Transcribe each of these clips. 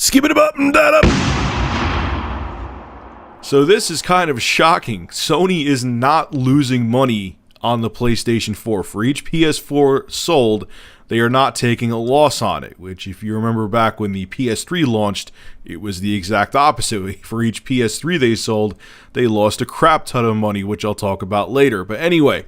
Skip it up and that up. So this is kind of shocking. Sony is not losing money on the PlayStation 4. For each PS4 sold, they are not taking a loss on it, which if you remember back when the PS3 launched, it was the exact opposite. For each PS3 they sold, they lost a crap ton of money, which I'll talk about later. But anyway,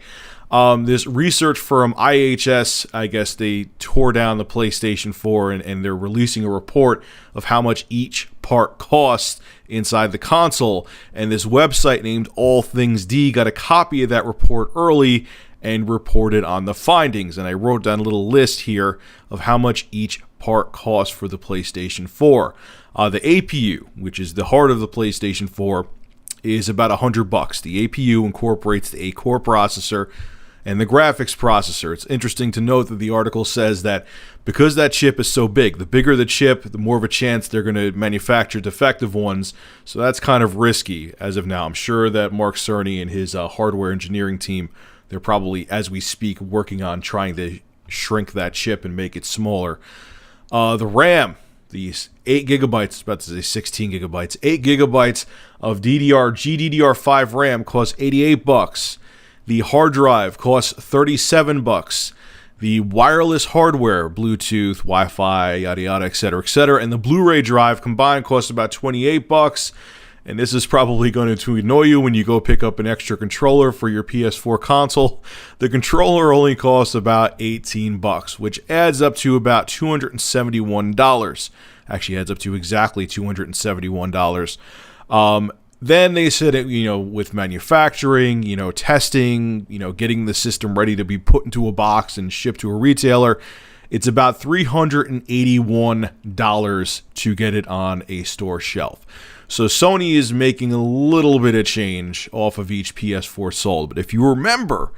this research firm IHS, I guess they tore down the PlayStation 4 and they're releasing a report of how much each part costs inside the console. And this website named All Things D got a copy of that report early and reported on the findings. And I wrote down a little list here of how much each part costs for the PlayStation 4. The APU, which is the heart of the PlayStation 4, is about $100. The APU incorporates the 8-core processor and the graphics processor. It's interesting to note that the article says that because that chip is so big, the bigger the chip, the more of a chance they're going to manufacture defective ones. So that's kind of risky as of now. I'm sure that Mark Cerny and his hardware engineering team, they're probably, as we speak, working on trying to shrink that chip and make it smaller. The RAM, these 8 gigabytes, I was about to say 16 gigabytes, 8 gigabytes of GDDR5 RAM costs $88. The hard drive costs $37. The wireless hardware, Bluetooth, Wi-Fi, yada yada, etc., and the Blu-ray drive combined costs about $28. And this is probably going to annoy you when you go pick up an extra controller for your PS4 console. The controller only costs about $18, which adds up to about $271. Actually adds up to exactly $271. Then they said, with manufacturing, testing, getting the system ready to be put into a box and shipped to a retailer, it's about $381 to get it on a store shelf. So Sony is making a little bit of change off of each PS4 sold. But if you remember,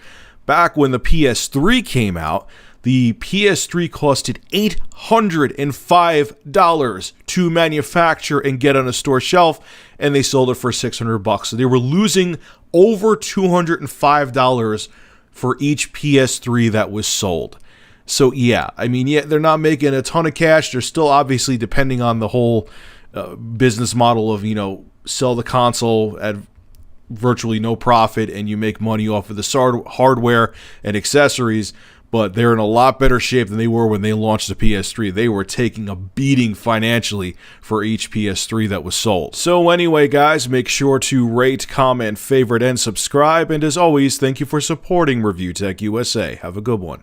back when the PS3 came out, the PS3 costed $805 to manufacture and get on a store shelf, and they sold it for $600. So they were losing over $205 for each PS3 that was sold. So yeah, they're not making a ton of cash. They're still obviously depending on the whole business model of, sell the console at virtually no profit and you make money off of the hardware and accessories. But they're in a lot better shape than they were when they launched the PS3. They were taking a beating financially for each PS3 that was sold. So anyway, guys, make sure to rate, comment, favorite, and subscribe. And as always, thank you for supporting Review Tech USA. Have a good one.